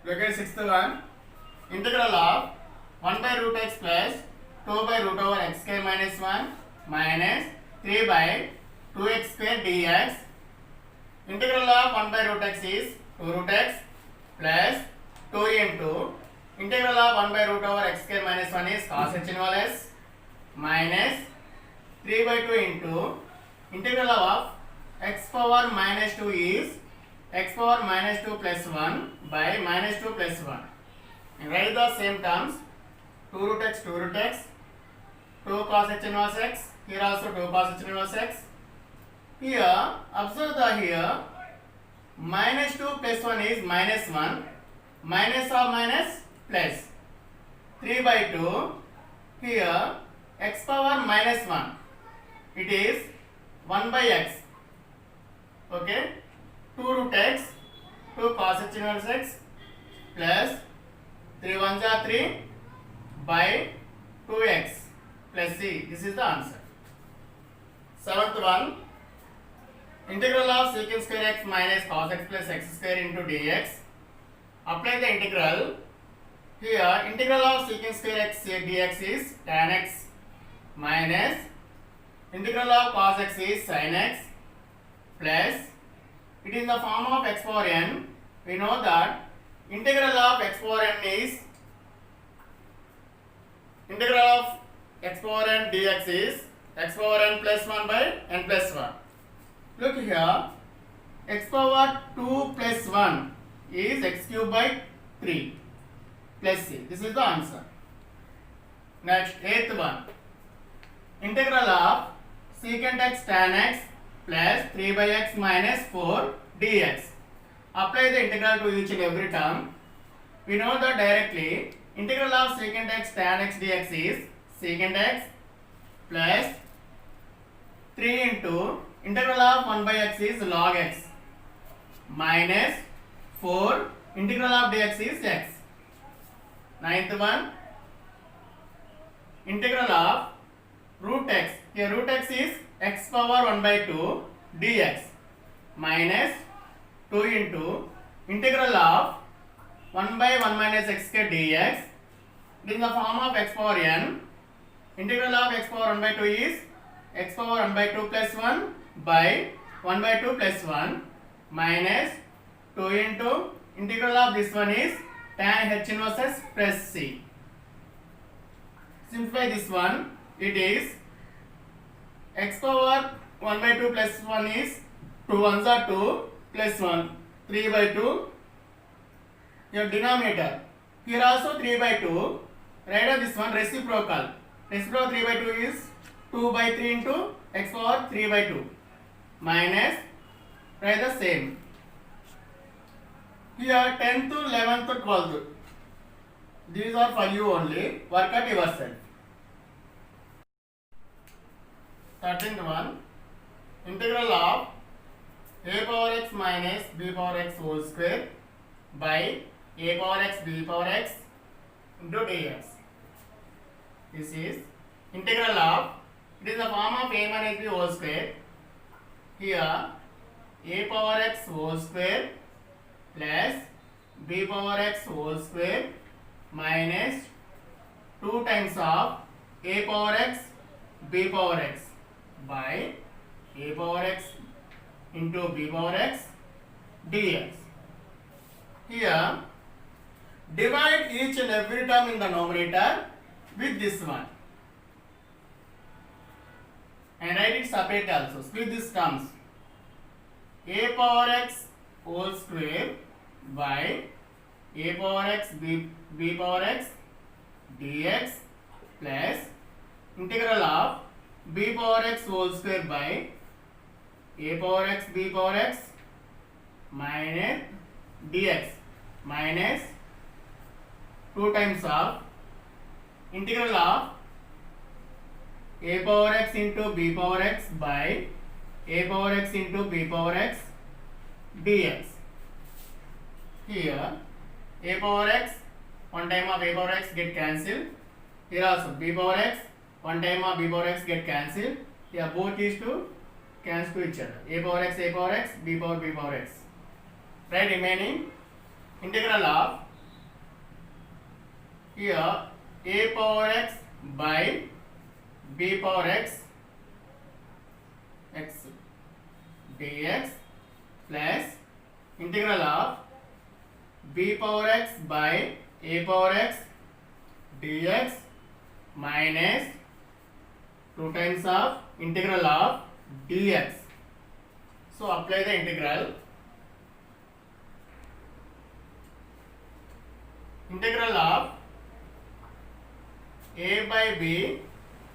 Look at sixth one. Integral of 1 by root x plus 2 by root over x square minus 1 minus 3 by 2x square dx. Integral of 1 by root x is 2 root x plus 2 into integral of 1 by root over x square minus 1 is cos h inverse s minus 3 by 2 into integral of x power minus 2 is x power minus 2 plus 1 by minus 2 plus 1. And write the same terms 2 root x, 2 root x, 2 cos h inverse x, here also 2 cos h inverse x. Here, observe the here, minus 2 plus 1 is minus 1, minus of minus plus 3 by 2, here x power minus 1, it is 1 by x, okay, 2 root x, 2 cos h inverse x plus 3 1s are 3 by 2x plus c. This is the answer. Seventh one, integral of secant square x minus cos x plus x square into dx. Apply the integral. Here, integral of secant square x dx is tan x minus integral of cos x is sin x plus it is in the form of x power n. We know that integral of x power n is integral of x power n dx is x power n plus 1 by n plus 1. Look here, x power 2 plus 1 is x cube by 3 plus c. This is the answer. Next, eighth one. Integral of secant x tan x plus 3 by x minus 4 dx. Apply the integral to each and every term. We know that directly integral of secant x tan x dx is secant x plus 3 into integral of 1 by x is log x minus 4 integral of dx is x. Ninth one, integral of root x. Here root x is x power 1 by 2 dx minus 2 into integral of 1 by 1 minus x square dx. It is in the form of x power n. Integral of x power 1 by 2 is x power 1 by 2 plus 1 by 1 by 2 plus 1 minus 2 into integral of this one is tan h inverse s plus c. Simplify this one, it is x power 1 by 2 plus 1 is 2 1s are 2 plus 1 3 by 2. Your denominator here also 3 by 2. Write out this one reciprocal. Reciprocal 3 by 2 is 2 by 3 into x power 3 by 2 minus write the same. Here 10th, 11th, 12th. These are for you only. Work at yourself. 13th one. Integral of a power x minus b power x whole square by a power x b power x into dx. This is integral of, it is the form of a minus b whole square. Here a power x whole square plus b power x whole square minus 2 times of a power x b power x by a power x into b power x dx. Here divide each and every term in the numerator with this one and write it separately also. Split these terms. A power x whole square by a power x b power x dx plus integral of b power x whole square by a power x b power x minus dx minus 2 times of integral of a power x into b power x by a power x into b power x dx. Here a power x, one time of a power x get cancelled. Here also b power x, one time of b power x get cancelled. Here both is to cancel to each other. A power x, b power x, b power x. Right, remaining integral of here a power x by b power x dx plus integral of b power x by a power x dx minus 2 times of integral of dx. So apply the integral. Integral of a by b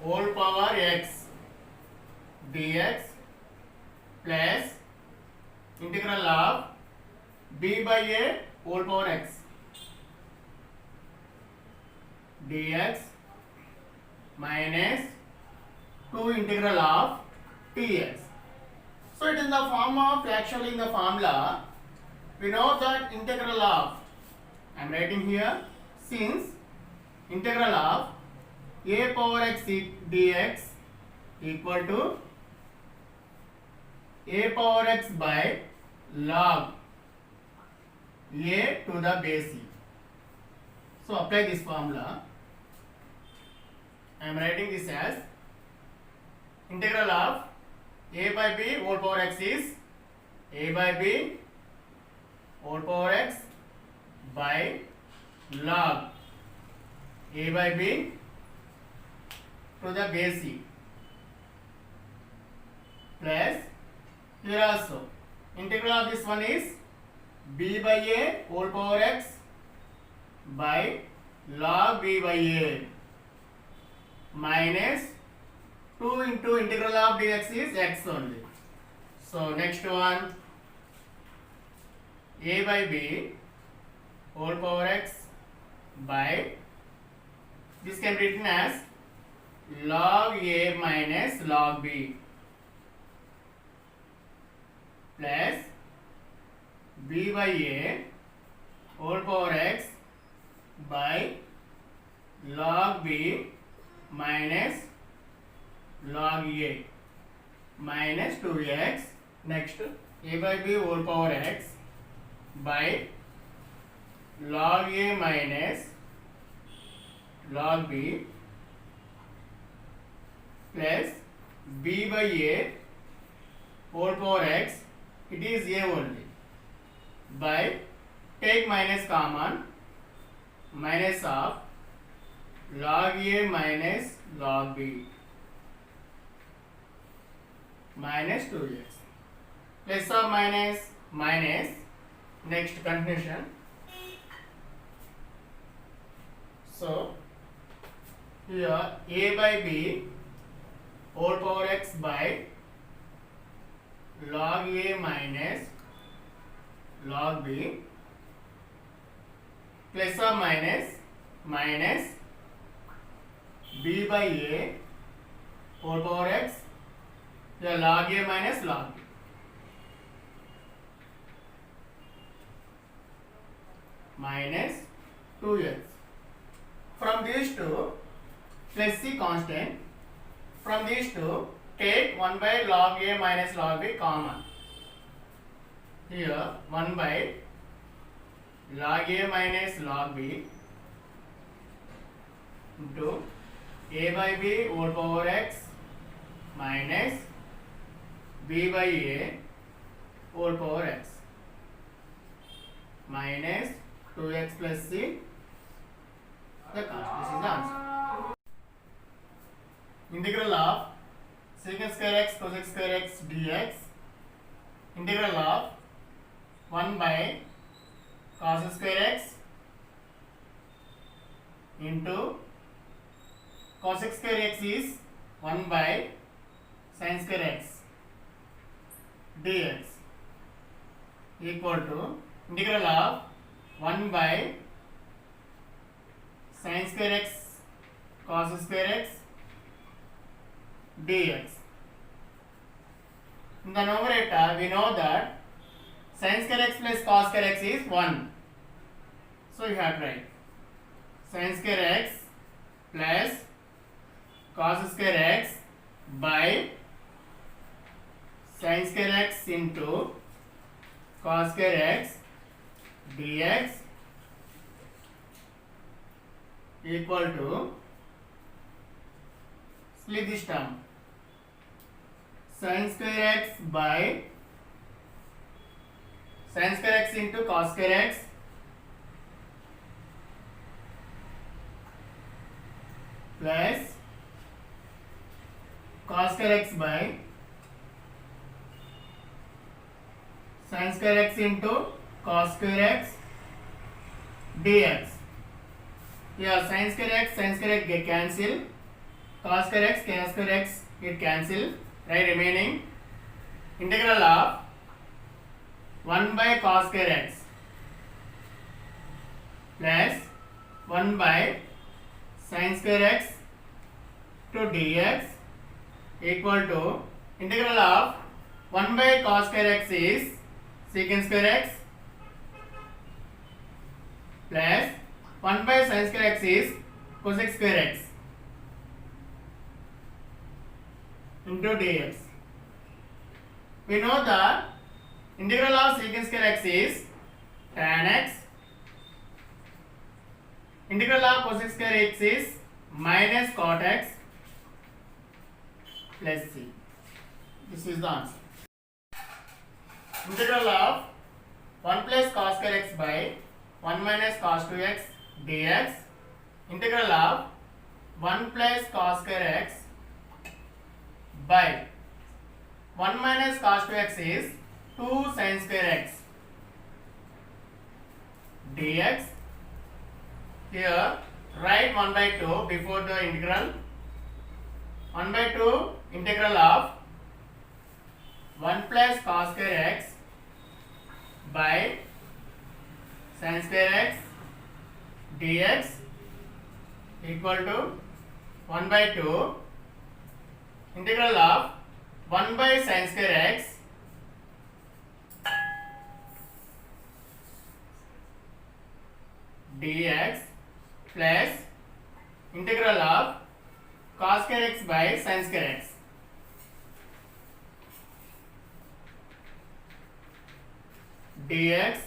whole power x dx plus integral of b by a whole power x dx minus 2 integral of dx. So it is in the form of, actually in the formula, we know that integral of, I am writing here, since integral of a power x dx equal to a power x by log a to the base e. So apply this formula. I am writing this as integral of a by b whole power x is a by b whole power x by log a by b to the base e plus here also integral of this one is b by a whole power x by log b by a minus 2 into integral of dx is x only. So next one a by b whole power x by, this can be written as log a minus log b plus b by a whole power x by log b minus log a minus 2x. Next a by b whole power x by log a minus log b plus b by a whole power x, it is a only, by take minus common, minus of log a minus log b minus 2x plus or minus minus. Next continuation. So here a by b whole power x by log a minus log b plus or minus minus b by a whole power x, the log a minus log b minus 2x. From these two, plus c constant. From these two, take 1 by log a minus log b common. Here 1 by log a minus log b into a by b whole power x minus b by a whole power x minus 2x plus c, the constant. This is the answer. Integral of secant square x cosec square x dx, integral of 1 by cos square x into cosec square x is 1 by sin square x dx equal to integral of 1 by sin square x cos square x dx. In the numerator, we know that sin square x plus cos square x is 1. So you have to write sin square x plus cos square x by sin square x into cos square x dx equal to, split this term, sin square x by sin square x into cos square x plus cos square x by sin square x into cos square x dx. Here sin square x get cancel, cos square x get cancel, right? Remaining integral of 1 by cos square x plus 1 by sin square x to dx equal to integral of 1 by cos square x is secant square x plus 1 by sin square x is cosec square x into dx. We know the integral of secant square x is tan x, integral of cosec square x is minus cot x plus c. This is the answer. Integral of 1 plus cos square x by 1 minus cos 2x dx, integral of 1 plus cos square x by 1 minus cos 2x is 2 sin square x dx. Here write 1 by 2 before the integral. 1 by 2 integral of 1 plus cos square x by sin square x dx equal to 1 by 2 integral of 1 by sin square x dx plus integral of cos square x by sin square x. Dx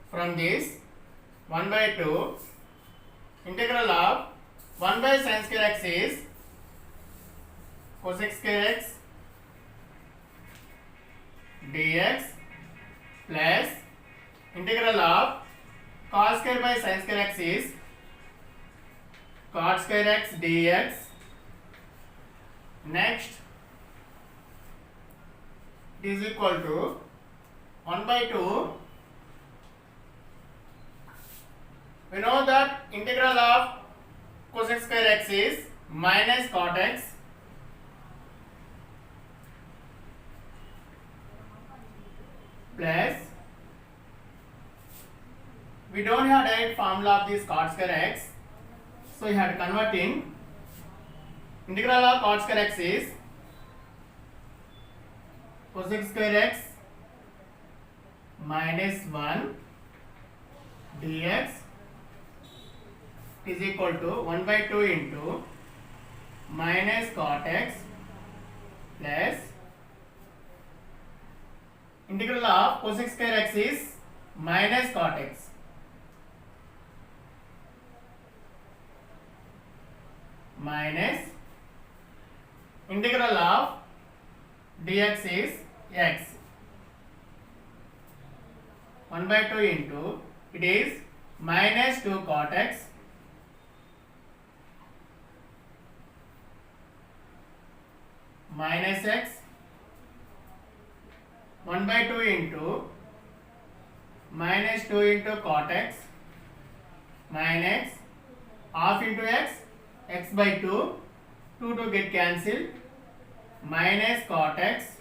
from this 1 by 2 integral of 1 by sin square x is cosec square x dx plus integral of cos square by sin square x is cot square x dx. Next it is equal to 1 by 2. We know that integral of cosec square x is minus cot x plus, we don't have direct formula of this cot square x, so you have to convert in. Integral of cot square x is cosec square x minus 1 dx is equal to 1 by 2 into minus cot x plus integral of cosec square x is minus cot x minus integral of dx is x. 1 by 2 into it is minus 2 cot x minus x. 1 by 2 into minus 2 into cot x minus half into x by 2, 2 get cancelled, minus cot x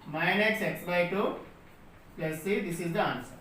minus x by 2 plus c. This is the answer.